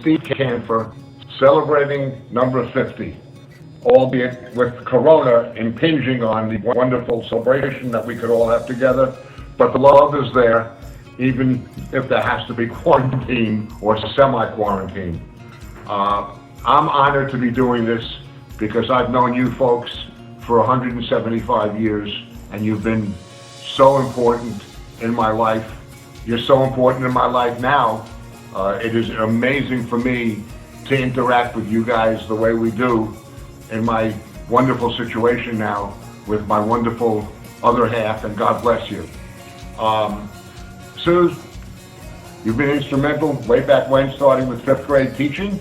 Steve Canfor, celebrating number 50, albeit with Corona impinging on the wonderful celebration that we could all have together. But the love is there, even if there has to be quarantine or semi-quarantine. I'm honored to be doing this because I've known you folks for 175 years, and you've been so important in my life. You're so important in my life now. It is amazing for me to interact with you guys the way we do in my wonderful situation now with my wonderful other half, and God bless you. Sue, you've been instrumental way back when, starting with 5th grade teaching,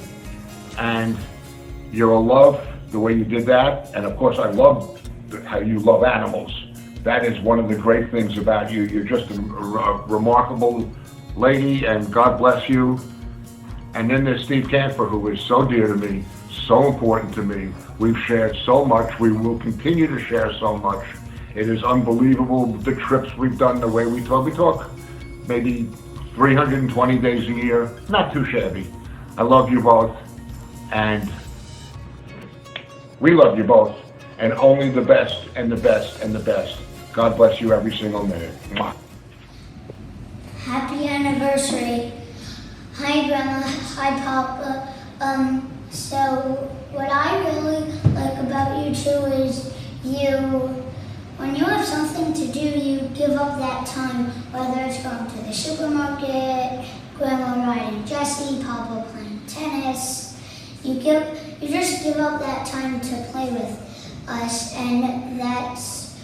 and you're a love the way you did that, and of course I love how you love animals. That is one of the great things about you. You're just a remarkable lady, and God bless you. And then there's Steve Canfor, who is so dear to me, so important to me. We've shared so much. We will continue to share so much. It is unbelievable, the trips we've done, the way we talk. We talk maybe 320 days a year. Not too shabby. I love you both, and we love you both, and only the best and the best and the best. God bless you every single minute. Mwah. Happy anniversary. Hi, Grandma. Hi, Papa. So what I really like about you two is when you have something to do, you give up that time, whether it's going to the supermarket, Grandma riding Jessie, Papa playing tennis. You just give up that time to play with us, and that's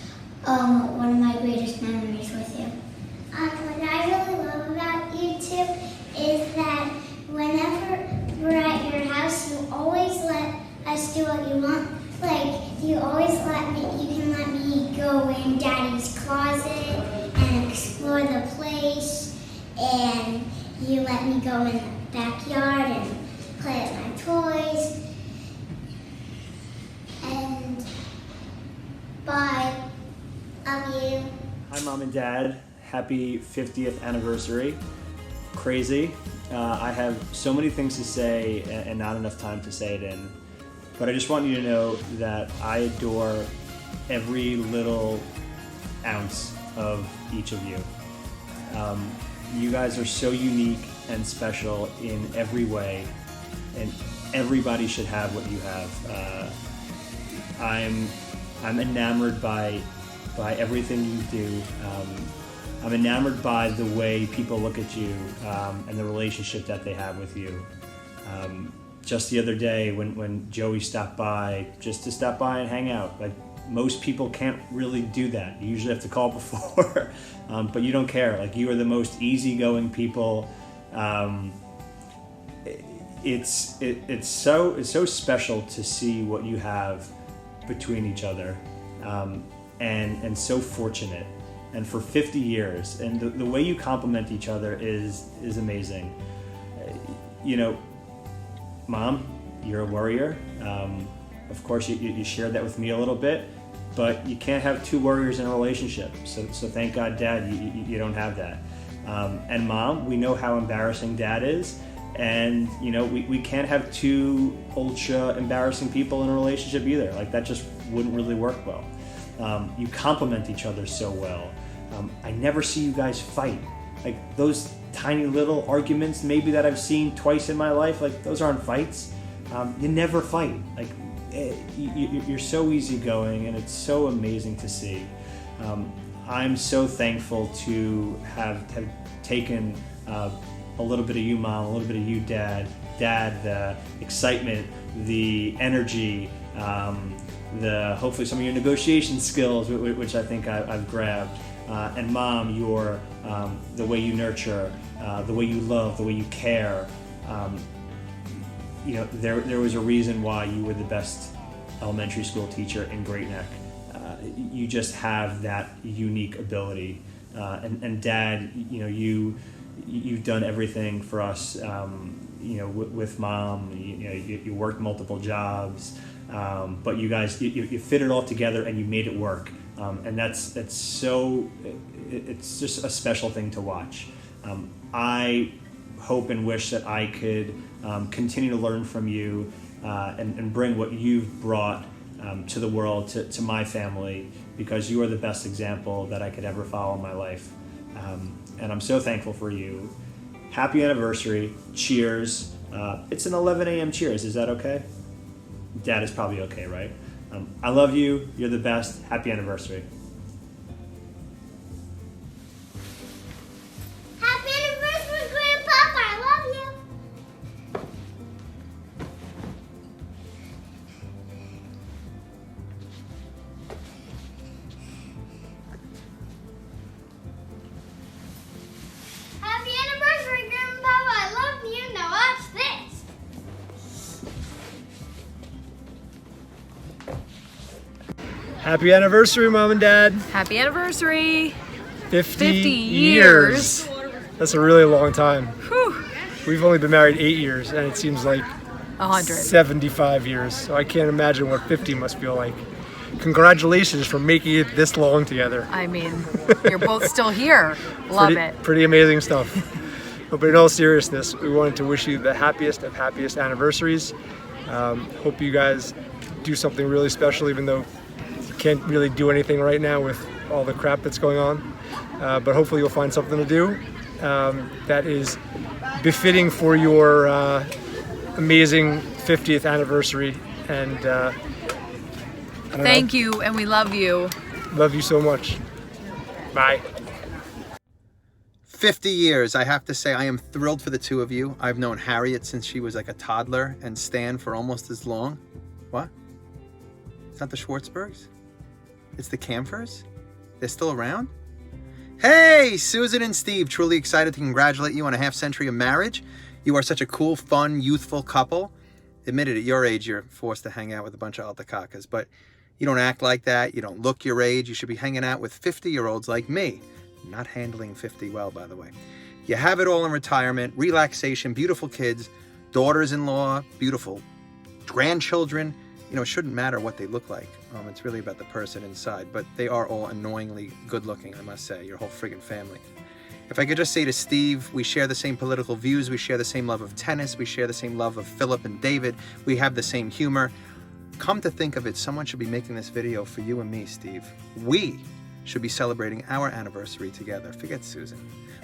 one of my greatest memories with you. What I really love about you two is that whenever we're at your house, you always let us do what you want. Like, you always you can let me go in Daddy's closet and explore the place, and you let me go in the backyard and play with my toys. And bye. Love you. Hi, Mom and Dad. Happy 50th anniversary. Crazy. I have so many things to say and not enough time to say it in. But I just want you to know that I adore every little ounce of each of you. You guys are so unique and special in every way, and everybody should have what you have. I'm enamored by everything you do. I'm enamored by the way people look at you and the relationship that they have with you. Just the other day when Joey stopped by, just to stop by and hang out, like most people can't really do that. You usually have to call before, but you don't care. Like, you are the most easygoing people. It's so special to see what you have between each other, and so fortunate. And for 50 years, and the way you complement each other is amazing. You know, Mom, you're a worrier. Of course, you shared that with me a little bit, but you can't have two worriers in a relationship. So thank God, Dad, you don't have that. And Mom, we know how embarrassing Dad is, and you know we can't have two ultra embarrassing people in a relationship either. Like, that just wouldn't really work well. You complement each other so well. I never see you guys fight. Like, those tiny little arguments maybe that I've seen twice in my life, like, those aren't fights. You never fight. Like, you're so easygoing, and it's so amazing to see. I'm so thankful to have taken a little bit of you, Mom, a little bit of you, Dad, the excitement, the energy, hopefully some of your negotiation skills, which I think I've grabbed, and Mom, the way you nurture, the way you love, the way you care. You know, there was a reason why you were the best elementary school teacher in Great Neck. You just have that unique ability, and Dad, you know, you've done everything for us. You know, with Mom, you worked multiple jobs. But you guys, you fit it all together and you made it work, and it's just a special thing to watch. I hope and wish that I could continue to learn from you and bring what you've brought to the world, to my family, because you are the best example that I could ever follow in my life. And I'm so thankful for you. Happy anniversary. Cheers. It's an 11 a.m. cheers. Is that okay? Dad is probably okay, right? I love you. You're the best. Happy anniversary. Happy anniversary, Grandpapa. I love you. Happy anniversary, Grandpapa. I love you. Now watch this. Happy anniversary, Mom and Dad. Happy anniversary. 50 years. That's a really long time. Whew. We've only been married 8 years, and it seems like 100. 75 years. So I can't imagine what 50 must feel like. Congratulations for making it this long together. I mean, you're both still here. Love it. Pretty amazing stuff. But in all seriousness, we wanted to wish you the happiest of happiest anniversaries. Hope you guys do something really special, even though you can't really do anything right now with all the crap that's going on. But hopefully you'll find something to do that is befitting for your amazing 50th anniversary. And Thank you, and we love you. Love you so much. Bye. 50 years. I have to say, I am thrilled for the two of you. I've known Harriet since she was like a toddler, and Stan for almost as long. What? It's not the Schwartzbergs? It's the Camphors? They're still around? Hey, Susan and Steve, truly excited to congratulate you on a half century of marriage. You are such a cool, fun, youthful couple. Admitted at your age, you're forced to hang out with a bunch of altacacas, but you don't act like that. You don't look your age. You should be hanging out with 50-year-olds like me. Not handling 50 well, by the way. You have it all in retirement, relaxation, beautiful kids, daughters-in-law, beautiful grandchildren. You know, it shouldn't matter what they look like. It's really about the person inside, but they are all annoyingly good-looking, I must say, your whole friggin' family. If I could just say to Steve, we share the same political views, we share the same love of tennis, we share the same love of Philip and David, we have the same humor. Come to think of it, someone should be making this video for you and me, Steve. We should be celebrating our anniversary together. Forget Susan.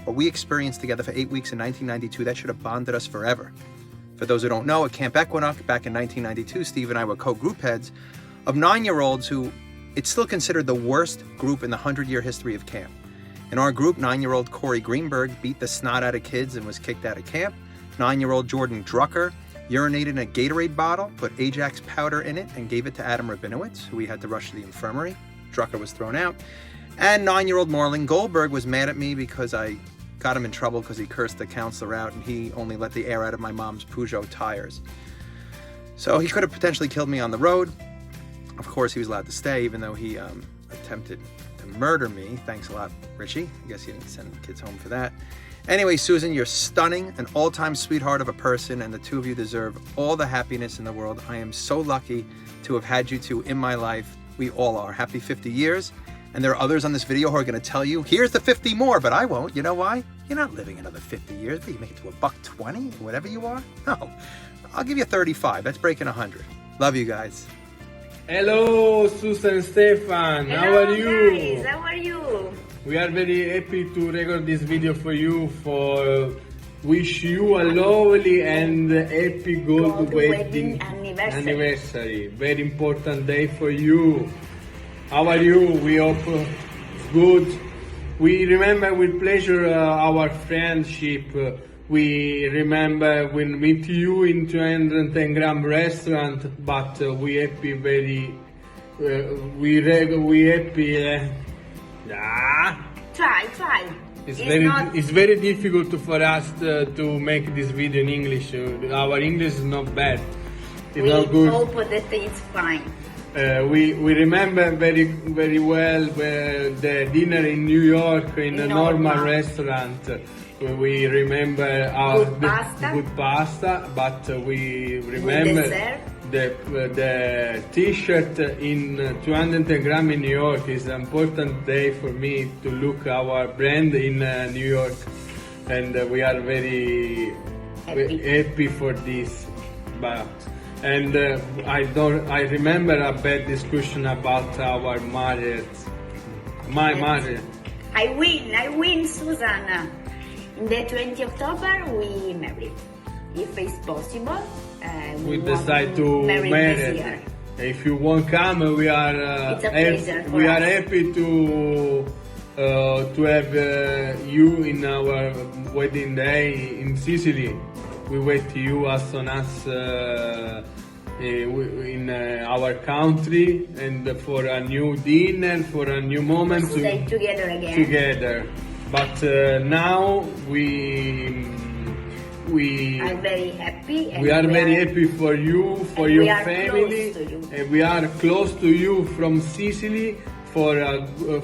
What we experienced together for 8 weeks in 1992, that should have bonded us forever. For those who don't know, at Camp Equinox back in 1992, Steve and I were co-group heads of 9-year-olds who, it's still considered the worst group in the 100-year history of camp. In our group, 9-year-old Corey Greenberg beat the snot out of kids and was kicked out of camp. 9-year-old Jordan Drucker urinated in a Gatorade bottle, put Ajax powder in it, and gave it to Adam Rabinowitz, who we had to rush to the infirmary. Drucker was thrown out. And 9-year-old Marlon Goldberg was mad at me because I got him in trouble because he cursed the counselor out and he only let the air out of my mom's Peugeot tires. So he could have potentially killed me on the road. Of course, he was allowed to stay, even though he attempted to murder me. Thanks a lot, Richie. I guess you didn't send the kids home for that. Anyway, Susan, you're stunning, an all-time sweetheart of a person, and the two of you deserve all the happiness in the world. I am so lucky to have had you two in my life. We all are. Happy 50 years. And there are others on this video who are going to tell you, here's the 50 more, but I won't. You know why? You're not living another 50 years. But you make it to $120, whatever you are. No, I'll give you 35. That's breaking 100. Love you guys. Hello, Susan Stefan. Hello, how are you? Guys, how are you? We are very happy to record this video for you, for wish you a lovely and happy gold wedding anniversary. Very important day for you. How are you? We hope it's good. We remember with pleasure our friendship. We remember when we met you in 210 gram restaurant, but we happy very. We happy. Try. It's very difficult for us to make this video in English. Our English is not bad. It's not good. We hope that it's fine. We remember very well the dinner in New York in a normal restaurant. We remember good pasta, but we remember the T-shirt in 210 gram in New York is an important day for me to look our brand in New York. and we are very happy for this. But I remember a bad discussion about our marriage. My marriage. I win, Susanna. In the 20th October, we marry. If it's possible, We want decide to marry marry. this year. If you won't come, we are It's a pleasure for we are us. happy to have you in our wedding day in Sicily. We wait you as soon as in our country, and for a new dinner, for a new moment To stay together again. together. But now we I'm very happy. And we are very happy for you, for and your we are family, close to you. and we are close to you from Sicily for a Good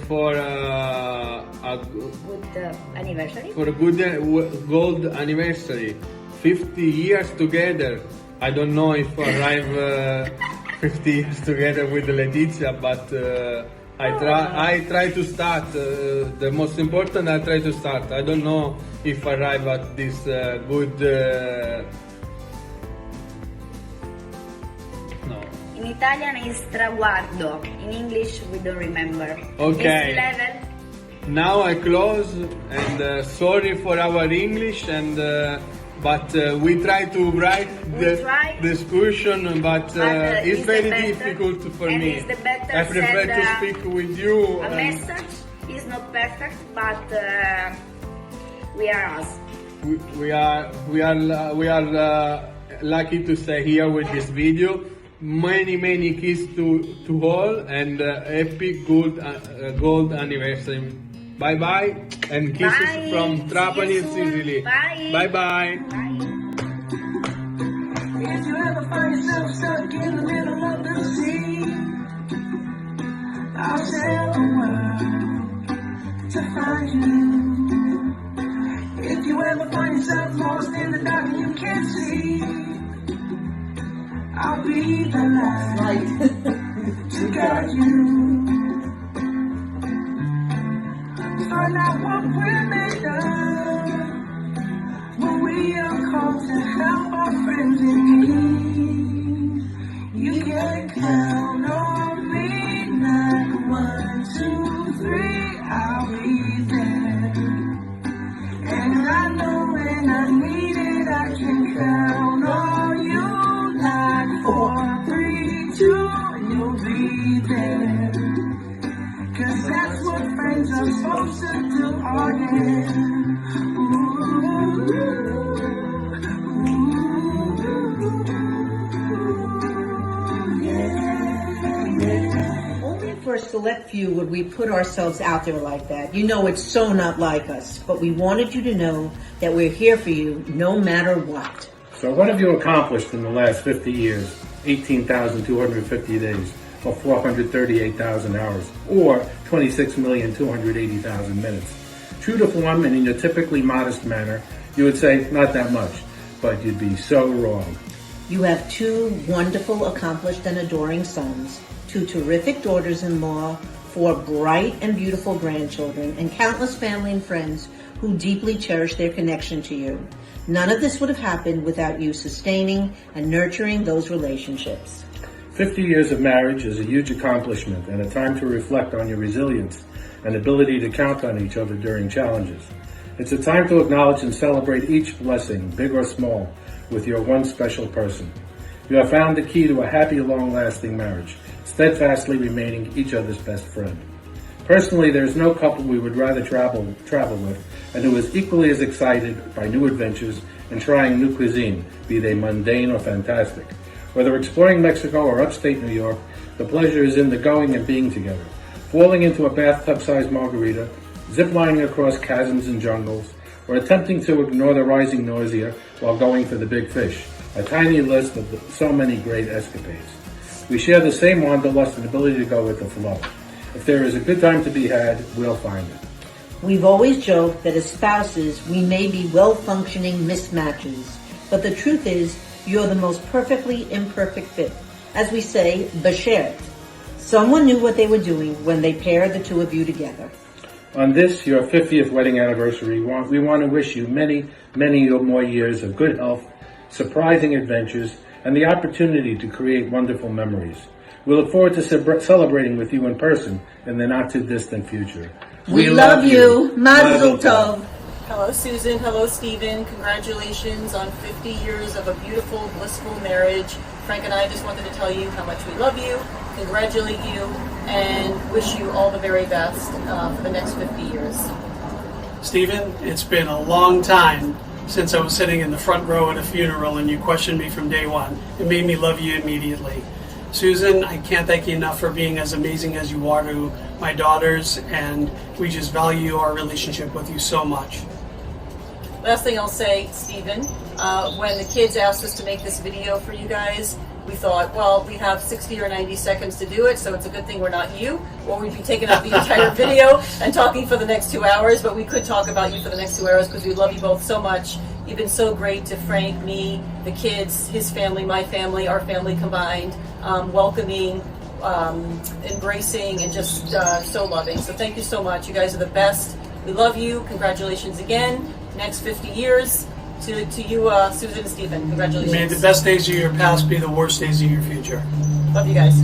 anniversary. good gold anniversary. 50 years together. I don't know if I arrive 50 years together with Letizia, but I try to start. The most important, I try to start. I don't know if I arrive at this good. No. In Italian is traguardo. In English, we don't remember. Okay. This level. Now I close, and sorry for our English, and but we try to write the try. discussion, but it's it's very the better, difficult for and me. it's the better I prefer send, to speak with you. A and message is not perfect, but we are us. we are lucky to stay here with this video. Many kiss to all, and happy gold anniversary. Bye bye, and kisses Bye. from Trapani and See you soon. Sicily. Bye. Bye bye. If you ever find yourself stuck in the middle of the sea, I'll sail the world to find you. If you ever find yourself lost in the dark and you can't see, I'll be the light to guide you. Find out what we're made of when we are called to help our friends in need. You can count on me, not 1, 2, 3, I'll be there. And I know when I need it, I can count on you, not 4, 3, 2, you'll be there. 'Cause that's what friends are supposed to do, oh yeah. Only for a select few would we put ourselves out there like that. You know it's so not like us, but we wanted you to know that we're here for you no matter what. So what have you accomplished in the last 50 years, 18,250 days, or 438,000 hours, or 26,280,000 minutes? True to form and in your typically modest manner, you would say, not that much, but you'd be so wrong. You have 2 wonderful, accomplished, and adoring sons, 2 terrific daughters-in-law, 4 bright and beautiful grandchildren, and countless family and friends who deeply cherish their connection to you. None of this would have happened without you sustaining and nurturing those relationships. 50 years of marriage is a huge accomplishment and a time to reflect on your resilience and ability to count on each other during challenges. It's a time to acknowledge and celebrate each blessing, big or small, with your one special person. You have found the key to a happy, long-lasting marriage, steadfastly remaining each other's best friend. Personally, there is no couple we would rather travel with and who is equally as excited by new adventures and trying new cuisine, be they mundane or fantastic. Whether exploring Mexico or upstate New York, the pleasure is in the going and being together. Falling into a bathtub-sized margarita, ziplining across chasms and jungles, or attempting to ignore the rising nausea while going for the big fish. A tiny list of so many great escapades. We share the same wanderlust and ability to go with the flow. If there is a good time to be had, we'll find it. We've always joked that as spouses, we may be well-functioning mismatches, but the truth is, you're the most perfectly imperfect fit. As we say, beshert. Someone knew what they were doing when they paired the 2 of you together. On this, your 50th wedding anniversary, we want to wish you many, many more years of good health, surprising adventures, and the opportunity to create wonderful memories. We look forward to celebrating with you in person in the not-too-distant future. We love you. Mazel tov. Hello, Susan. Hello, Stephen. Congratulations on 50 years of a beautiful, blissful marriage. Frank and I just wanted to tell you how much we love you, congratulate you, and wish you all the very best for the next 50 years. Stephen, it's been a long time since I was sitting in the front row at a funeral and you questioned me from day one. It made me love you immediately. Susan, I can't thank you enough for being as amazing as you are to my daughters, and we just value our relationship with you so much. Last thing I'll say, Stephen, when the kids asked us to make this video for you guys, we thought, well, we have 60 or 90 seconds to do it, so it's a good thing we're not you, or we'd be taking up the entire video and talking for the next 2 hours, but we could talk about you for the next 2 hours because we love you both so much. You've been so great to Frank, me, the kids, his family, my family, our family combined, welcoming, embracing, and just so loving. So thank you so much. You guys are the best. We love you. Congratulations again. Next 50 years to you, Susan and Stephen. Congratulations. May the best days of your past be the worst days of your future. Love you guys.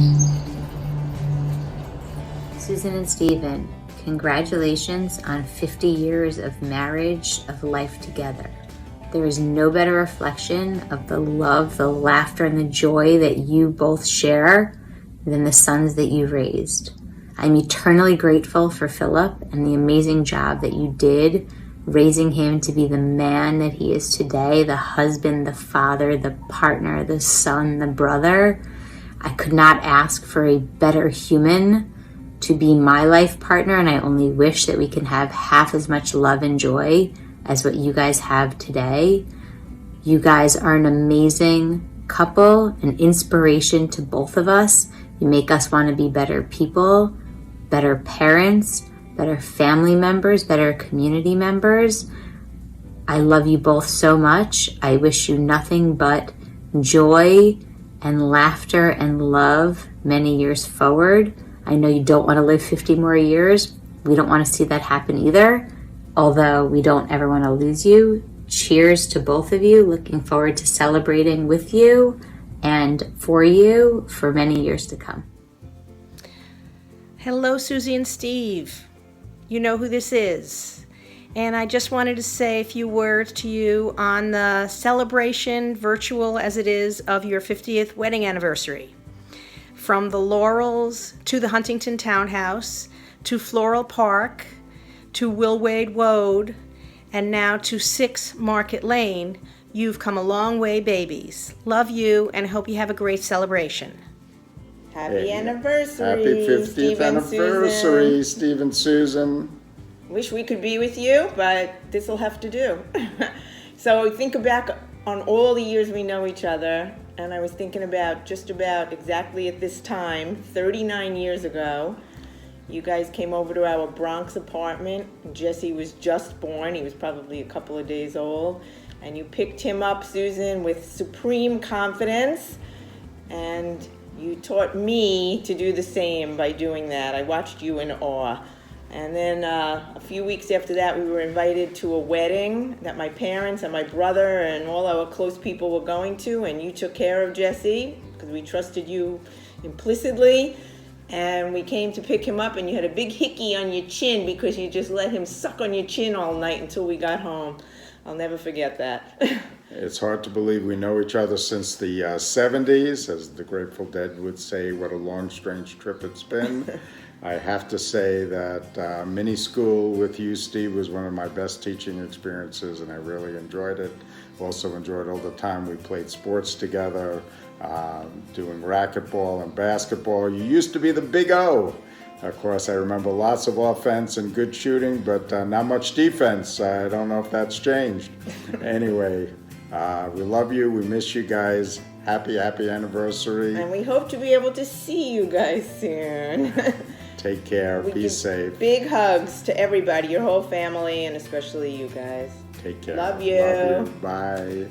Susan and Stephen, congratulations on 50 years of marriage, of life together. There is no better reflection of the love, the laughter, and the joy that you both share than the sons that you raised. I'm eternally grateful for Philip and the amazing job that you did raising him to be the man that he is today, the husband, the father, the partner, the son, the brother. I could not ask for a better human to be my life partner, and I only wish that we can have half as much love and joy as what you guys have today. You guys are an amazing couple, an inspiration to both of us. You make us want to be better people, better parents, better family members, better community members. I love you both so much. I wish you nothing but joy and laughter and love many years forward. I know you don't want to live 50 more years. We don't want to see that happen either, although we don't ever want to lose you. Cheers to both of you. Looking forward to celebrating with you and for you for many years to come. Hello, Susie and Steve. You know who this is. And I just wanted to say a few words to you on the celebration, virtual as it is, of your 50th wedding anniversary. From the Laurels to the Huntington Townhouse to Floral Park to Will Wade Woad and now to 6 Market Lane, you've come a long way, babies. Love you and hope you have a great celebration. Happy anniversary. Happy 50th Steve anniversary, Steve and Susan. Wish we could be with you, but this will have to do. So think back on all the years we know each other, and I was thinking about just about exactly at this time, 39 years ago, you guys came over to our Bronx apartment. Jesse was just born. He was probably a couple of days old. And you picked him up, Susan, with supreme confidence, and you taught me to do the same by doing that. I watched you in awe. And then a few weeks after that, we were invited to a wedding that my parents and my brother and all our close people were going to, and you took care of Jesse because we trusted you implicitly. And we came to pick him up, and you had a big hickey on your chin because you just let him suck on your chin all night until we got home. I'll never forget that. It's hard to believe we know each other since the 70s. As the Grateful Dead would say, what a long, strange trip it's been. I have to say that mini school with you, Steve, was one of my best teaching experiences, and I really enjoyed it. Also enjoyed all the time we played sports together, doing racquetball and basketball. You used to be the Big O. Of course, I remember lots of offense and good shooting, but not much defense. I don't know if that's changed. Anyway, we love you. We miss you guys. Happy anniversary. And we hope to be able to see you guys soon. Take care. Be safe. Big hugs to everybody, your whole family, and especially you guys. Take care. Love you. Love you. Bye.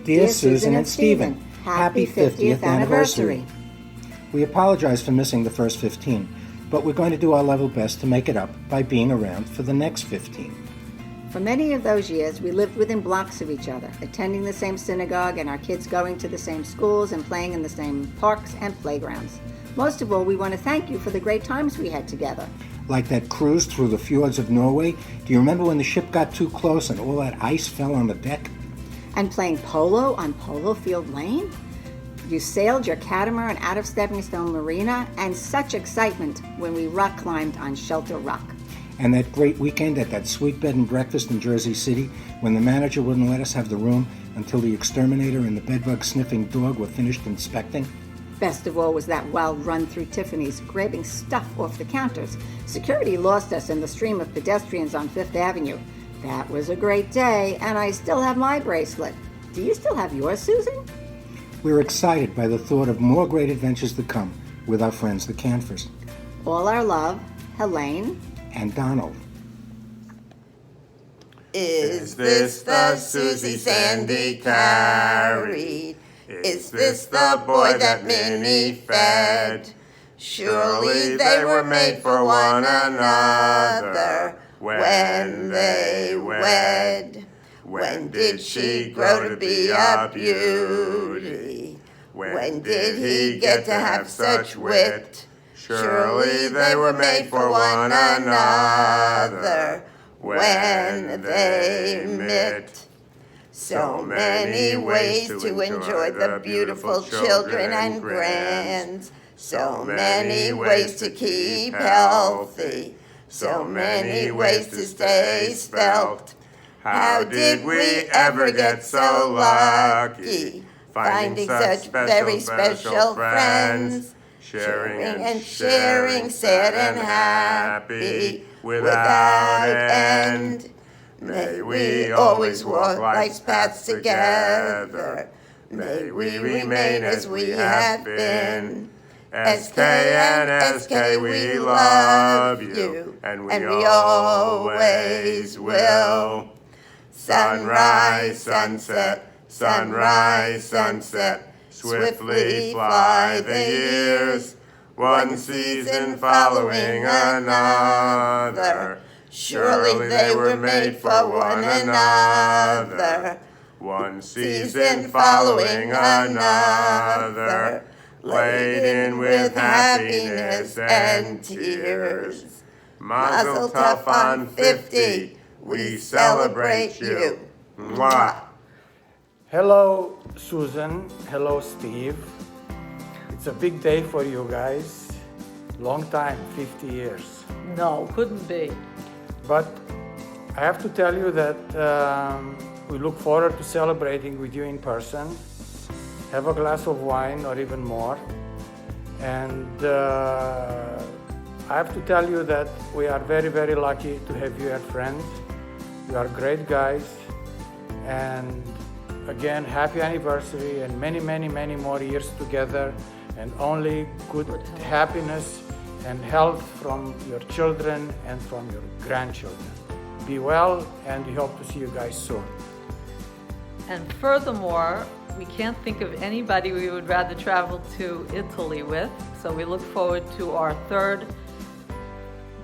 Dear Susan and Stephen, happy 50th anniversary. We apologize for missing the first 15. but we're going to do our level best to make it up by being around for the next 15. For many of those years, we lived within blocks of each other, attending the same synagogue and our kids going to the same schools and playing in the same parks and playgrounds. Most of all, we want to thank you for the great times we had together. Like that cruise through the fjords of Norway. Do you remember when the ship got too close and all that ice fell on the deck? And playing polo on Polo Field Lane? You sailed your catamaran out of Stepping Stone Marina, and such excitement when we rock climbed on Shelter Rock. And that great weekend at that sweet bed and breakfast in Jersey City when the manager wouldn't let us have the room until the exterminator and the bedbug-sniffing dog were finished inspecting? Best of all was that wild run through Tiffany's, grabbing stuff off the counters. Security lost us in the stream of pedestrians on Fifth Avenue. That was a great day, and I still have my bracelet. Do you still have yours, Susan? We're excited by the thought of more great adventures to come with our friends the Canfers. All our love, Helene and Donald. Is this the Susie Sandy carried? Is this the boy that Minnie fed? Surely they were made for one another when they wed. When did she grow to be a beauty? When did he get to have such wit? Surely they were made for one another when they met. So many ways to enjoy the beautiful children and grands. So many ways to keep healthy. So many ways to stay svelte. How did we ever get so lucky? Finding such very special friends. Sharing and sharing, sad and happy, without end. May we always walk life's paths together. May we remain as we have been. SK and SK, we love you, and we always will. Sunrise, sunset, sunrise, sunset, swiftly fly the years, one season following another. Surely they were made for one another. One season following another, laden with happiness and tears. Mazel tov on 50, we celebrate you. Mwah. Hello, Susan. Hello, Steve. It's a big day for you guys. Long time, 50 years. No, couldn't be. But I have to tell you that we look forward to celebrating with you in person. Have a glass of wine or even more. And I have to tell you that we are very, very lucky to have you as friends. You are great guys. And again, happy anniversary and many, many, many more years together, and only good happiness and health from your children and from your grandchildren. Be well, and we hope to see you guys soon. And furthermore, we can't think of anybody we would rather travel to Italy with, so we look forward to our third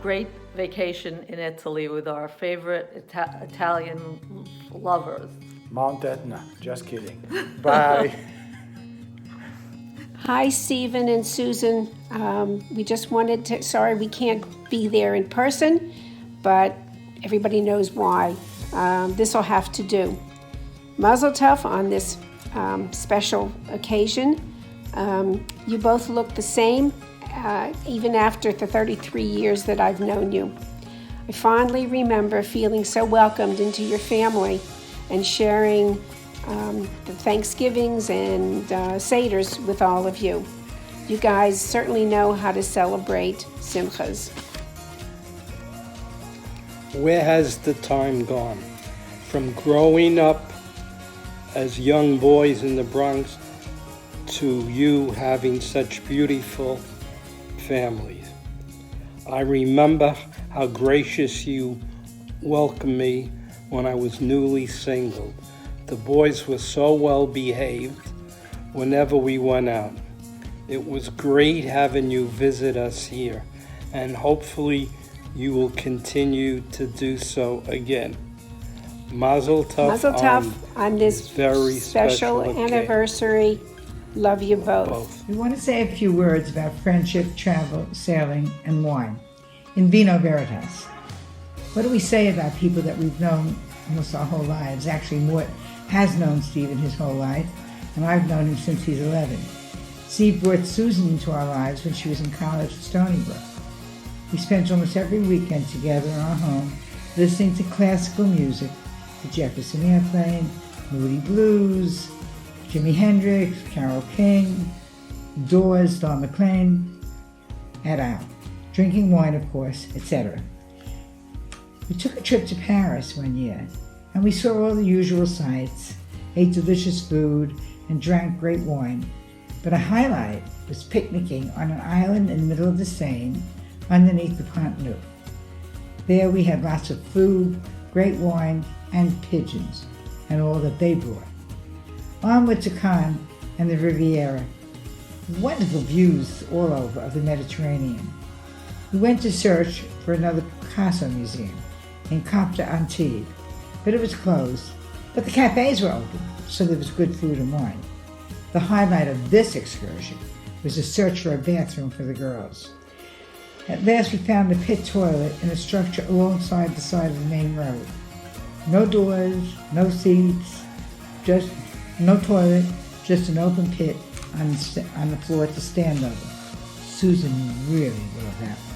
great vacation in Italy with our favorite Italian lovers. Mount Etna, just kidding. Bye. Hi, Stephen and Susan. We just wanted to, sorry we can't be there in person, but everybody knows why. This will have to do. Mazel tov on this special occasion. You both look the same, even after the 33 years that I've known you. I fondly remember feeling so welcomed into your family and sharing the Thanksgivings and Seders with all of you. You guys certainly know how to celebrate Simchas. Where has the time gone? From growing up as young boys in the Bronx to you having such beautiful families. I remember how gracious you welcomed me when I was newly single. The boys were so well behaved whenever we went out. It was great having you visit us here, and hopefully you will continue to do so again. Mazel tov, Mazel tov on this very special occasion. anniversary. Love you both. We want to say a few words about friendship, travel, sailing, and wine. In vino veritas. What do we say about people that we've known almost our whole lives? Actually, Mort has known Stephen his whole life, and I've known him since he's 11. Steve brought Susan into our lives when she was in college at Stony Brook. We spent almost every weekend together in our home, listening to classical music, the Jefferson Airplane, Moody Blues, Jimi Hendrix, Carole King, Doors, Don McLean, et al. Drinking wine, of course, etc. We took a trip to Paris one year, and we saw all the usual sights, ate delicious food, and drank great wine. But a highlight was picnicking on an island in the middle of the Seine, underneath the Pont Neuf. There we had lots of food, great wine, and pigeons, and all that they brought. Onward to Cannes and the Riviera. Wonderful views all over of the Mediterranean. We went to search for another Picasso museum in Cap d'Antibes, but it was closed. But the cafes were open, so there was good food and wine. The highlight of this excursion was a search for a bathroom for the girls. At last we found a pit toilet in a structure alongside the side of the main road. No doors, no seats, just no toilet, just an open pit on the floor to stand over. Susan really loved that one.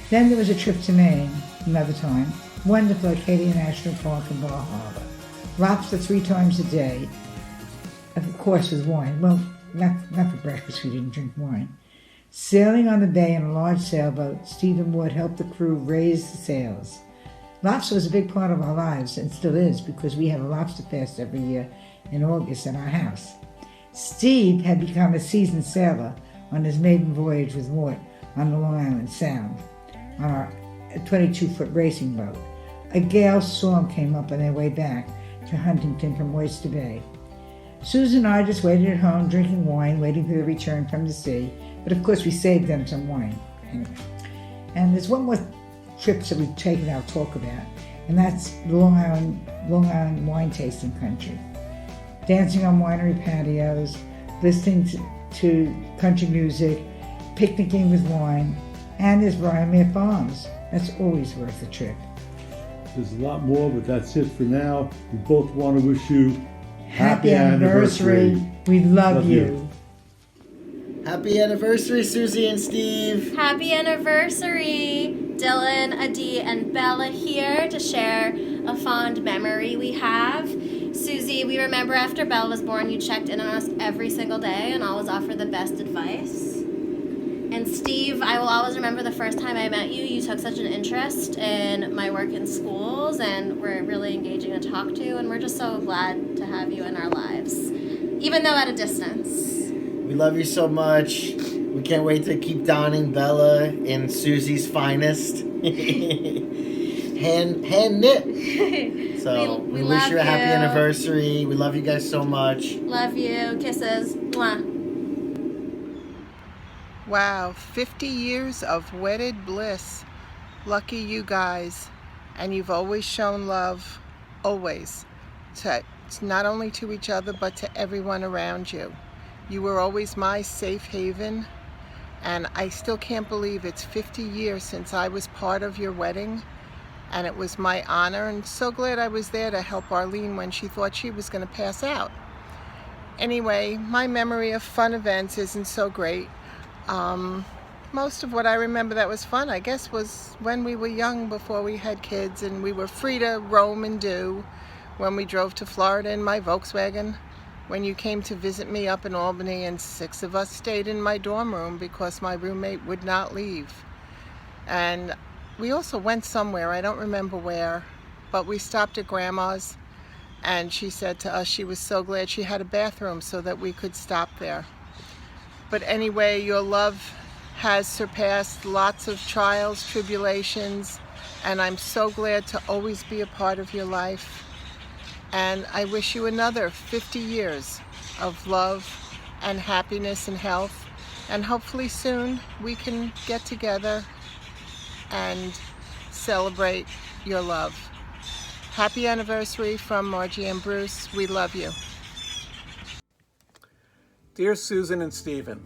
Then there was a trip to Maine, another time. Wonderful Acadia National Park and Bar Harbor. Lobster 3 times a day, of course with wine. Well, not for breakfast, we didn't drink wine. Sailing on the bay in a large sailboat, Stephen Wood helped the crew raise the sails. Lobster was a big part of our lives, and still is, because we have a lobster fest every year in August at our house. Steve had become a seasoned sailor on his maiden voyage with Mort on the Long Island Sound, on our 22-foot racing boat. A gale storm came up on their way back to Huntington from Oyster Bay. Susan and I just waited at home, drinking wine, waiting for the return from the sea, but of course we saved them some wine. Anyway. And there's one more trip that we've taken I'll talk about, and that's Long Island wine tasting country. Dancing on winery patios, listening to country music, picnicking with wine, and there's Ryan Farms. That's always worth a trip. There's a lot more, but that's it for now. We both want to wish you Happy anniversary. We love you. Happy anniversary, Susie and Steve. Happy anniversary. Dylan, Adi, and Bella here to share a fond memory we have. Susie, we remember after Bella was born, you checked in on us every single day and always offered the best advice. And Steve, I will always remember the first time I met you. You took such an interest in my work in schools and were really engaging to talk to, and we're just so glad to have you in our lives, even though at a distance. We love you so much. We can't wait to keep donning Bella in Susie's finest. hand knit. So we wish you a happy anniversary. We love you guys so much. Love you. Kisses. Mwah. Wow, 50 years of wedded bliss. Lucky you guys. And you've always shown love, always, not only to each other, but to everyone around you. You were always my safe haven, and I still can't believe it's 50 years since I was part of your wedding, and it was my honor, and so glad I was there to help Arlene when she thought she was going to pass out. Anyway, my memory of fun events isn't so great. Most of what I remember that was fun, I guess, was when we were young, before we had kids, and we were free to roam and do. When we drove to Florida in my Volkswagen, when you came to visit me up in Albany, and 6 of us stayed in my dorm room because my roommate would not leave. And we also went somewhere, I don't remember where, but we stopped at Grandma's, and she said to us she was so glad she had a bathroom so that we could stop there. But anyway, your love has surpassed lots of trials, tribulations, and I'm so glad to always be a part of your life. And I wish you another 50 years of love and happiness and health. And hopefully soon we can get together and celebrate your love. Happy anniversary from Margie and Bruce. We love you. Dear Susan and Stephen,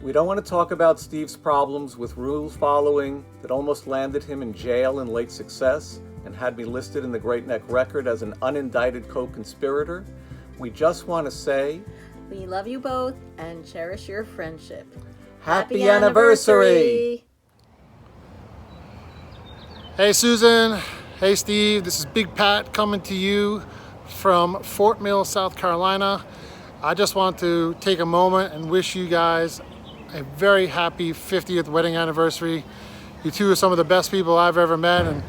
we don't want to talk about Steve's problems with rule following that almost landed him in jail in late success and had me listed in the Great Neck Record as an unindicted co-conspirator. We just want to say, we love you both and cherish your friendship. Happy anniversary! Hey Susan, hey Steve, this is Big Pat coming to you from Fort Mill, South Carolina. I just want to take a moment and wish you guys a very happy 50th wedding anniversary. You two are some of the best people I've ever met and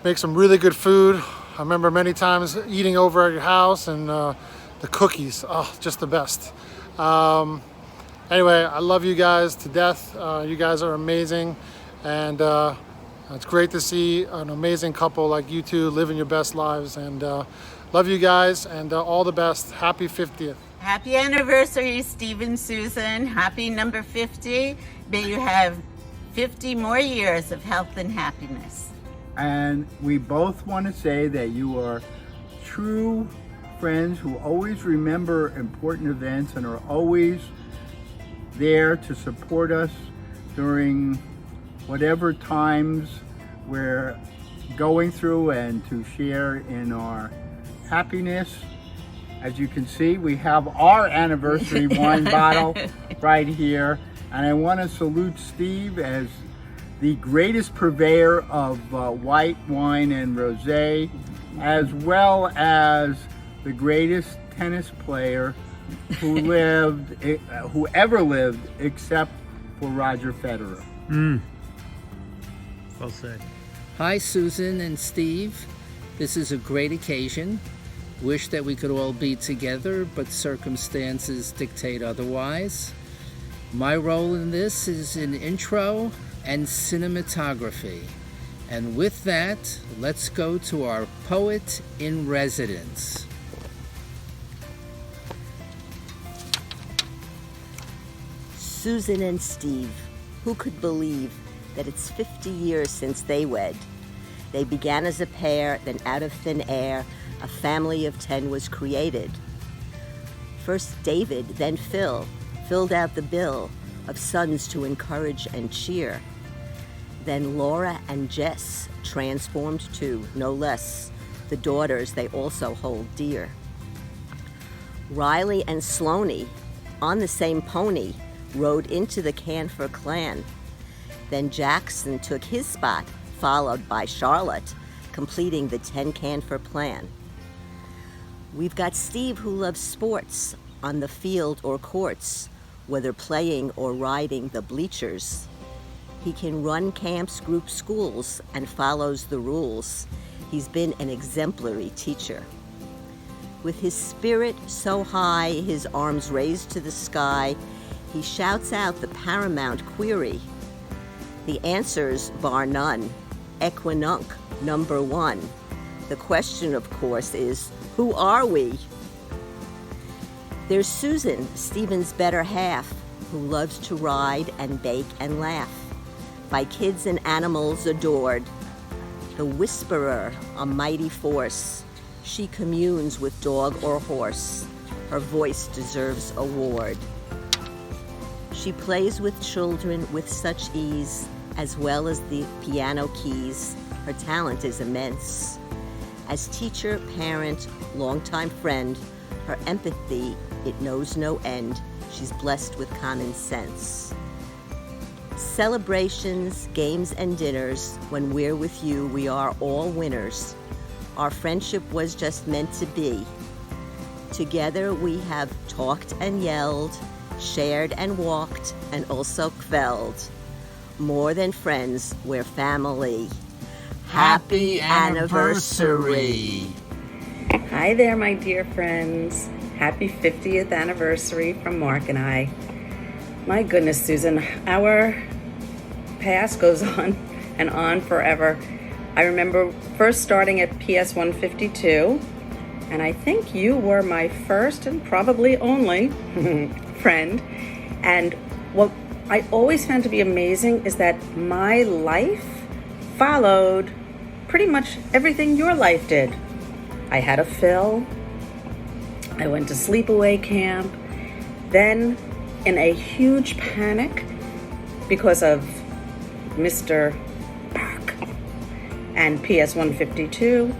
make some really good food. I remember many times eating over at your house and the cookies, oh, just the best. Anyway, I love you guys to death. You guys are amazing, and it's great to see an amazing couple like you two living your best lives, and love you guys, and all the best. Happy 50th. Happy anniversary, Steve and Susan. Happy number 50. May you have 50 more years of health and happiness. And we both want to say that you are true friends who always remember important events and are always there to support us during whatever times we're going through and to share in our happiness. As you can see, we have our anniversary wine bottle right here. And I want to salute Steve as the greatest purveyor of white wine and rosé, as well as the greatest tennis player who ever lived, except for Roger Federer. Well said. Hi, Susan and Steve. This is a great occasion. Wish that we could all be together, but circumstances dictate otherwise. My role in this is in intro and cinematography. And with that, let's go to our poet in residence. Susan and Steve, who could believe that it's 50 years since they wed? They began as a pair, then out of thin air, a family of 10 was created. First David, then Phil, filled out the bill of sons to encourage and cheer. Then Laura and Jess transformed to, no less, the daughters they also hold dear. Riley and Sloaney, on the same pony, rode into the Canfor clan. Then Jackson took his spot, followed by Charlotte, completing the 10 Canfor plan. We've got Steve, who loves sports on the field or courts, whether playing or riding the bleachers. He can run camps, group schools, and follows the rules. He's been an exemplary teacher. With his spirit so high, his arms raised to the sky, he shouts out the paramount query. The answers, bar none, Equinunc, number 1. The question, of course, is, who are we? There's Susan, Stephen's better half, who loves to ride and bake and laugh, by kids and animals adored. The whisperer, a mighty force, she communes with dog or horse. Her voice deserves award. She plays with children with such ease, as well as the piano keys. Her talent is immense. As teacher, parent, longtime friend, her empathy, it knows no end. She's blessed with common sense. Celebrations, games, and dinners, when we're with you, we are all winners. Our friendship was just meant to be. Together we have talked and yelled, shared and walked, and also kvelled. More than friends, we're family. Happy anniversary! Hi there, my dear friends. Happy 50th anniversary from Mark and I. My goodness, Susan, our past goes on and on forever. I remember first starting at PS 152, and I think you were my first and probably only friend. And what I always found to be amazing is that my life followed pretty much everything your life did. I had a fill, I went to sleepaway camp, then in a huge panic because of Mr. Burke and PS 152,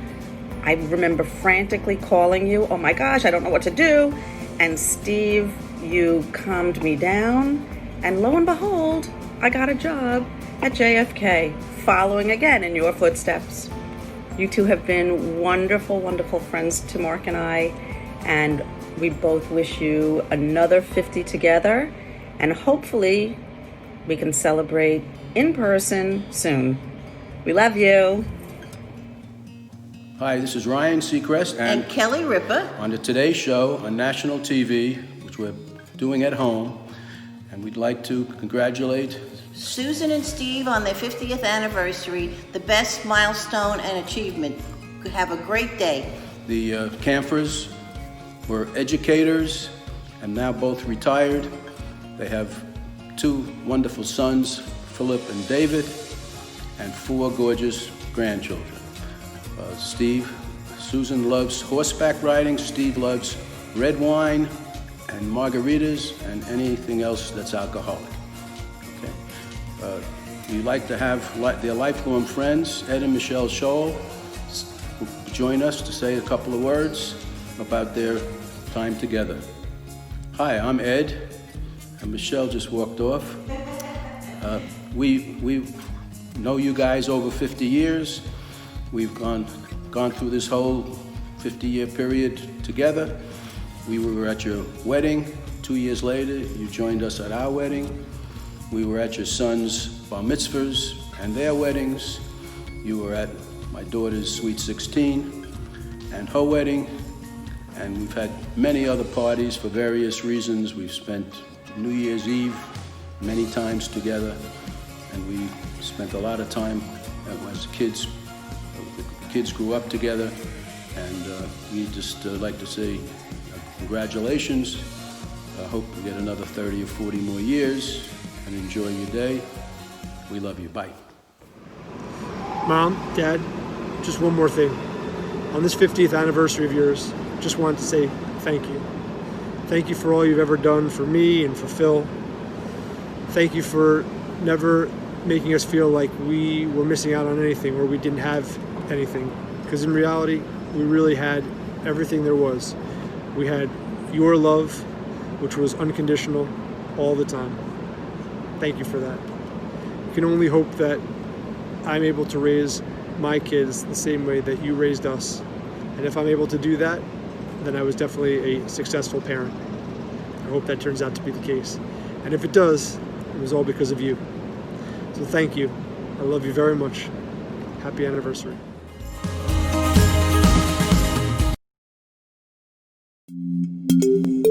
I remember frantically calling you, oh my gosh, I don't know what to do. And Steve, you calmed me down, and lo and behold, I got a job at JFK, following again in your footsteps. You two have been wonderful, wonderful friends to Mark and I, and we both wish you another 50 together, and hopefully we can celebrate in person soon. We love you. Hi, this is Ryan Seacrest And Kelly Ripa. on the Today Show on national TV, which we're doing at home, and we'd like to congratulate Susan and Steve on their 50th anniversary, the best milestone and achievement. Have a great day. the Camphors, were educators and now both retired. They have 2 wonderful sons, Philip and David, and 4 gorgeous grandchildren. Susan loves horseback riding, Steve loves red wine and margaritas and anything else that's alcoholic. Okay. We like to have their lifelong friends, Ed and Michelle Scholl, join us to say a couple of words about their time together. Hi, I'm Ed, and Michelle just walked off. We know you guys over 50 years. We've gone through this whole 50-year period together. We were at your wedding. 2 years later, you joined us at our wedding. We were at your sons' bar mitzvahs and their weddings. You were at my daughter's sweet 16 and her wedding. And we've had many other parties for various reasons. We've spent New Year's Eve many times together, and we spent a lot of time as kids. The kids grew up together, and we just like to say congratulations. I hope we get another 30 or 40 more years, and enjoy your day. We love you. Bye. Mom, Dad, just one more thing. On this 50th anniversary of yours, just wanted to say thank you. Thank you for all you've ever done for me and for Phil. Thank you for never making us feel like we were missing out on anything or we didn't have anything. Because in reality, we really had everything there was. We had your love, which was unconditional all the time. Thank you for that. You can only hope that I'm able to raise my kids the same way that you raised us. And if I'm able to do that, then I was definitely a successful parent. I hope that turns out to be the case. And if it does, it was all because of you. So thank you. I love you very much. Happy anniversary. Thank you.